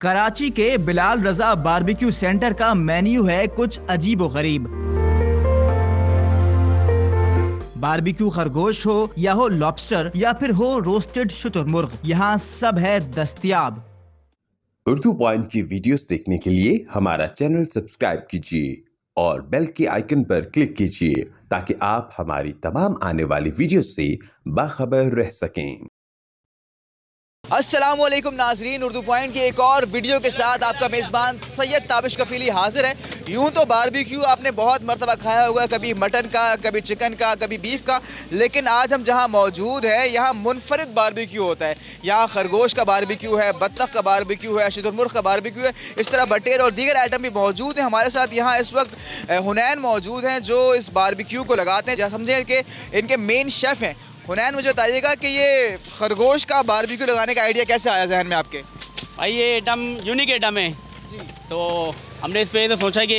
कराची के बिलाल रजा barbecue centre का menu है कुछ अजीबोगरीब। बारबेक्यू खरगोश हो या हो लॉबस्टर या फिर हो रोस्टेड शुतुरमुर्ग, यहाँ सब है दस्तयाब। उर्दू पॉइंट की वीडियोस देखने के लिए हमारा चैनल सब्सक्राइब कीजिए और बेल के आइकन पर क्लिक कीजिए ताकि आप हमारी तमाम आने वाली वीडियोस से बाखबर रह सकें। अस्सलाम वालेकुम नाजरीन, उर्दू पॉइंट की एक और वीडियो के साथ आपका मेज़बान सैयद ताबिश कफीली हाजिर है। यूँ तो बारबेक्यू आपने बहुत मरतबा खाया होगा, कभी मटन का, कभी चिकन का, कभी बीफ का, लेकिन आज हम जहाँ मौजूद है यहाँ मुनफरिद बारबेक्यू होता है। यहाँ खरगोश का बारबेक्यू है, बत्तख का बारबेक्यू है, शुतुरमुर्ग का बारबेक्यू है, इस तरह बटेर और दीगर आइटम भी मौजूद हैं। हमारे साथ यहाँ इस वक्त हुनैन मौजूद हैं जो इस बारबेक्यू को लगाते हैं। जहाँ समझें कि इनके मेन शेफ़ हैं। हुनैन, मुझे बताइएगा कि ये खरगोश का बारबेक्यू लगाने का आइडिया कैसे आया जहन में आपके? भाई ये आइटम यूनिक आइटम है जी। तो हमने इस पे तो सोचा कि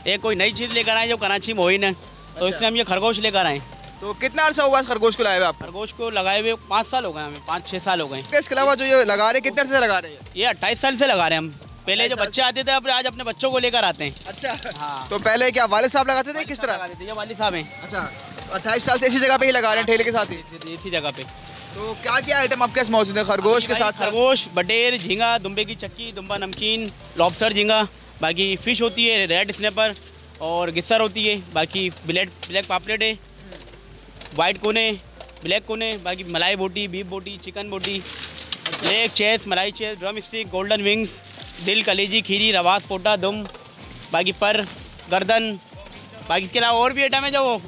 एक कोई नई चीज़ लेकर आए जो कराची में हो ही ना, तो इसलिए हम ये खरगोश लेकर आए। तो कितना अर्सा हुआ खरगोश को लाए हुए आप? खरगोश को लगाए हुए 5 साल हो गए हमें, 5-6 साल हो गए। इसके अलावा जो ये लगा रहे हैं कितने अर्से से लगा रहे हैं? ये 28 साल से लगा रहे हैं हम। पहले जो बच्चे आते थे अब आज अपने बच्चों को लेकर आते हैं। अच्छा, हाँ। तो पहले क्या वालिद साहब लगाते थे, किस तरह? लगा देते, ये वालिद साहब हैं। अच्छा, 28 साल से इसी जगह पे ही लगा रहे हैं, ठेले के साथ ही? इसी जगह पे। तो क्या क्या आइटम आपके पास मौजूद है खरगोश के साथ? खरगोश, बटेर, झींगा, दुम्बे की चक्की, दुम्बा नमकीन, लॉबस्टर, झींगा, बाकी फ़िश होती है, रेड स्नैपर और गिस्सर होती है, बाकी ब्लैक पापलेट है, वाइट कोने, ब्लैक कोने, बाकी मलाई बोटी, बीफ बोटी, चिकन बोटी, लेग, चेस्ट, मलाई chest, drum stick, golden wings, दिल, कलेजी, खीरी, रवास, पोटा, दुम, बाकी पर, गर्दन, बाकी इसके अलावा और भी आइटम है जो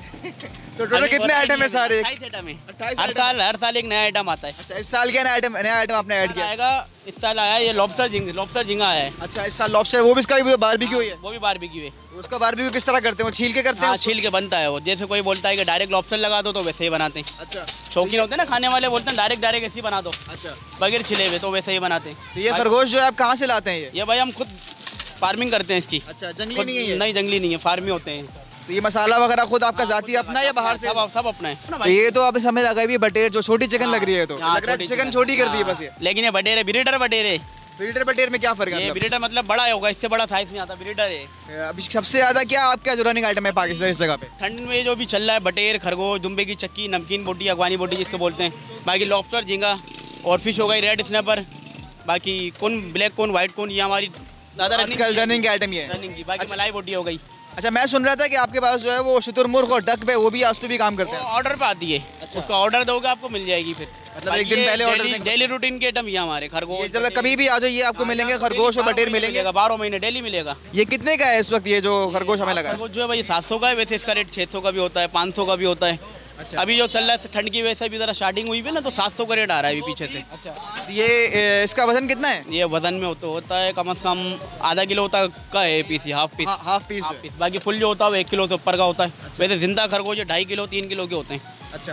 तो टोटल कितने आइटम है सारे? 28 आइटम है। 28 हर साल एक नया आइटम आता है। अच्छा, इस साल क्या नया आइटम आपने ऐड किया? आएगा इस साल आया ये लॉबस्टर झींगा आया है। अच्छा, इस साल लॉबस्टर, वो भी इसका भी बारबेक्यू है? वो भी बारबेक्यू है। उसका बारबेक्यू किस तरह करते हैं? वो छील के करते हैं? हाँ, छील के बनता है वो। जैसे कोई बोलता है कि डायरेक्ट लॉबस्टर लगा दो तो वैसे ही बनाते हैं। अच्छा, शौकीन होते हैं ना खाने वाले, बोलते हैं डायरेक्ट ऐसे ही बना दो, अच्छा, बगैर छिले हुए, तो वैसे ही बनाते हैं। तो ये खरगोश जो है आप कहाँ से लाते हैं? ये भाई हम खुद फार्मिंग करते हैं इसकी। अच्छा, जंगली नहीं है ये? नहीं, जंगली नहीं है, फार्मी होते हैं। तो ये मसाला वगैरह खुद आपका जाती अपना या बाहर से? सब अपना है। तो ये तो आप समझ आ गई भी बटेर जो छोटी चिकन लग रही है, तो हाँ, लग रहा है चिकन छोटी कर दी है बस ये। लेकिन ये बटेर है, ब्रीडर बटेर है। ब्रीडर बटेर में क्या फर्क है? ये ब्रीडर मतलब बड़ा होगा, इससे बड़ा साइज नहीं आता, ब्रीडर है। अभी सबसे ज्यादा क्या आपका जो रनिंग आइटम है पाकिस्तान इस जगह पे? ठंड में जो भी चल रहा है बटेर, खरगोश, दुम्बे की चक्की, नमकीन बोटी, अगवानी बोटी जिसको बोलते हैं, बाकी लॉबस्टर, झींगा और फिश हो गई, रेड स्नैपर, बाकी कोन, ब्लैक कोन, वाइट कोन, ये हमारी ज़्यादा रनिंग के आइटम ये है। रनिंग की। बाकी मलाई बोटी हो गई। अच्छा, मैं सुन रहा था कि आपके पास जो है वो शुतुरमुर्ग और डक पे वो भी उस पे भी काम करते हैं? ऑर्डर पे आती है। अच्छा। उसका ऑर्डर दोगे आपको मिल जाएगी फिर। मतलब एक दिन पहले ऑर्डर देंगे? डेली रूटीन के आइटम ये हमारे खरगोश, जब कभी भी आ जाइए आपको मिलेंगे खरगोश और बटेर मिलेंगे? 12 महीने डेली मिलेगा। ये कितने का है इस वक्त ये जो खरगोश हमें लगा है? खरगोश जो है भाई 700 का है, वैसे इसका रेट 600 का भी होता है, 500 का भी होता है। अच्छा। अभी जो चल रहा है ठंड की वजह से भी ज़रा स्टार्टिंग हुई है ना, तो 700 का रेट आ रहा है अभी पीछे से। अच्छा, ये इसका वजन कितना है? ये वजन में होता है कम से कम आधा किलो होता का है piece, half piece. Half piece. बाकी फुल जो होता है वो 1 किलो से ऊपर का होता है। वैसे जिंदा खरगोश 2.5 किलो 3 किलो के होते हैं। अच्छा,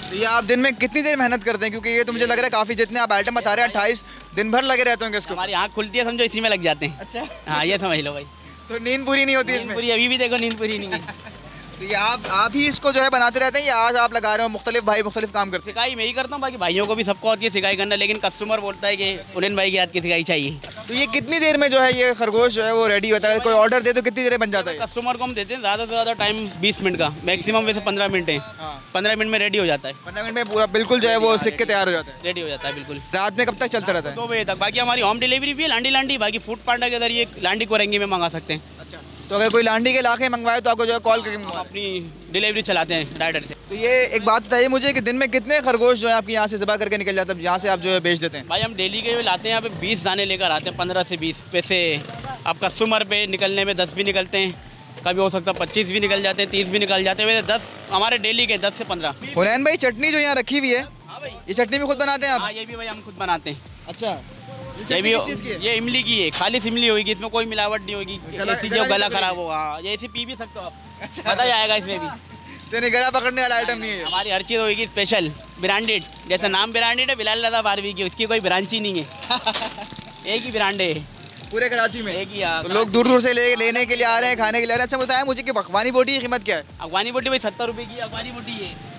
तो ये आप दिन में कितनी देर मेहनत करते हैं? क्योंकि ये तो मुझे लग रहा है काफ़ी, जितने आप आइटम बता रहे हैं 28 दिन भर लगे रहते होंगे इसको। हमारी आँख खुलती है समझो, इसी में लग जाते हैं। अच्छा, हाँ, ये समझ लो भाई। तो नींद पूरी नहीं होती नींद इसमें? पूरी अभी भी देखो, नींद पूरी नहीं है। तो ये आप ही इसको जो है बनाते रहते हैं या आज आप लगा रहे हो? मुख्तलिफ भाई मुख्तलिफ काम करते हैं? सिकाई मैं ही करता हूँ, बाकी भाइयों को भी सबको आती है सिकाई करना, लेकिन कस्टमर बोलता है कि उन्हें भाई की हाथ की सिकाई चाहिए। तो ये कितनी देर में जो है ये खरगोश जो है वो रेडी होता है? कोई ऑर्डर दे तो कितनी देर में बन जाता है? कस्टमर को हम देते हैं ज़्यादा से ज़्यादा टाइम 20 मिनट का, मैक्सिमम वैसे 15 मिनट है। 15 मिनट में रेडी हो जाता है। 15 मिनट में पूरा बिल्कुल जो है वो सिक के तैयार हो जाता है? रेडी हो जाता है बिल्कुल। रात में कब तक चलता रहता है? 2 बजे तक। बाकी हमारी होम डिलीवरी भी है, लांडी बाकी फूड पांडा के जरिए लांडी कोरंगी में मंगा सकते हैं। अच्छा, तो अगर कोई लांडी के इलाके मंगवाए तो आपको जो है कॉल करके हम मंगवाए? अपनी डिलीवरी चलाते हैं राइडर से। तो ये एक बात बताइए मुझे कि दिन में कितने खरगोश जो है आपके यहाँ से ज़बह करके निकल जाते हैं, यहाँ से आप जो है बेच देते हैं? भाई हम डेली के लाते हैं, यहाँ पे 20 दाने लेकर आते हैं, 15 से 20 पैसे। आप कस्टमर पे निकलने में 10 भी निकलते हैं, कभी हो सकता है 25 भी निकल जाते हैं, 30 भी निकल जाते हैं। वैसे 10 हमारे डेली के 10 से 15। हुनैन भाई, चटनी जो यहाँ रखी हुई है, हाँ भाई, ये चटनी भी खुद बनाते हैं आप? हाँ ये भी भाई हम खुद बनाते हैं। अच्छा, ये भी ये इमली की है, खालिश इमली होगी, इसमें कोई मिलावट नहीं होगी। ऐसी जो गला खराब हो, हाँ ये ऐसे पी भी सकते हो आप। अच्छा, पता ही आएगा इसमें भी। तो नहीं, गला पकड़ने वाला आइटम नहीं है? हमारी हर चीज़ होगी स्पेशल, ब्रांडेड। जैसा नाम ब्रांडेड है बिलाल रज़ा बारबेक्यू, उसकी कोई ब्रांच ही नहीं है। एक ही ब्रांड है पूरे कराची में? एक ही। तो लोग दूर दूर से लेने के लिए आ रहे हैं, खाने के लिए आ रहे हैं। अच्छा, बताया मुझे कि अगवानी बोटी की कीमत क्या है? अगवानी बोटी भाई 70 रुपये की अगवानी बोटी है।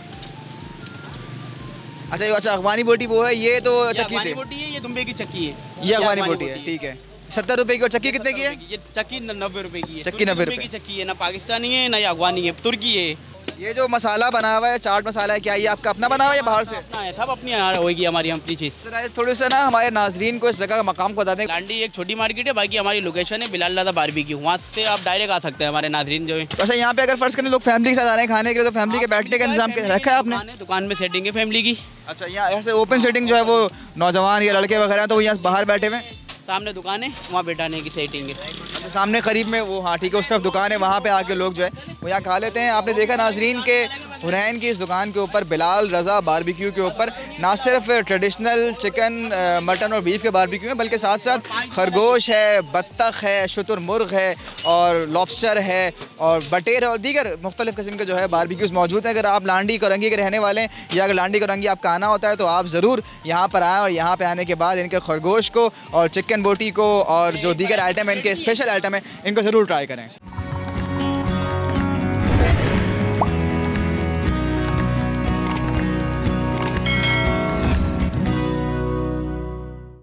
अच्छा अफगानी बोटी वो है, ये तो ये चक्की अफगानी थी, बोटी है, ये दुम्बे की चक्की है। ये अफगानी बोटी है, ठीक है। 70 रुपए की, और चक्की कितने की है? ये चक्की 90 रुपए की है। चक्की 90 रुपए की चक्की है, ना पाकिस्तानी है ना ये अफगानी है, तुर्की है। ये जो मसाला बना हुआ है, चाट मसाला है, क्या ये आपका अपना बना हुआ है या बाहर से? अपना है, सब अपनी यहाँ होगी हमारी अपनी चीज़। जरा थोड़े से ना हमारे नाजरीन को इस जगह का मकाम को बता दें। लांडी एक छोटी मार्केट है, बाकी हमारी लोकेशन है बिलाल लादा बारबेक्यू, वहाँ से आप डायरेक्ट आ सकते हैं हमारे नाजरीन जो है। तो अच्छा, यहाँ पे अगर फर्ज करें लोग फैमिली के साथ आ रहे हैं खाने के लिए, तो फैमिली के बैठने का इंतजाम रखा है आपने? दुकान में सेटिंग है फैमिली की। अच्छा, यहाँ ऐसे ओपन सेटिंग जो है वो नौजवान या लड़के वगैरह हैं तो वो यहाँ बाहर बैठे हुए हैं, सामने दुकान है, वहाँ बैठाने की सेटिंग है। तो सामने करीब में वो, हाँ ठीक है, उस तरफ दुकान है, वहाँ पे आके लोग जो है वो यहाँ खा लेते हैं। आपने देखा नाजरीन के हुनैन की इस दुकान के ऊपर, बिलाल रज़ा बारबेक्यू के ऊपर ना सिर्फ ट्रेडिशनल चिकन, मटन और बीफ के बारबेक्यू हैं, बल्कि साथ साथ खरगोश है, बत्तख है, शुतुरमुर्ग है और लॉबस्टर है और बटेर और दीगर मुख्तलिफ़ किस्म के जो है बारबेक्यूज़ मौजूद हैं। अगर आप लांडी कोरंगी के रहने वाले हैं या अगर लांडी कोरंगी आपका आना होता है तो आप ज़रूर यहाँ पर आएँ और यहाँ पर आने के बाद इनके खरगोश को और चिकन बोटी को और जो दीगर आइटम है, इनके स्पेशल आइटम है, इनको ज़रूर ट्राई करें।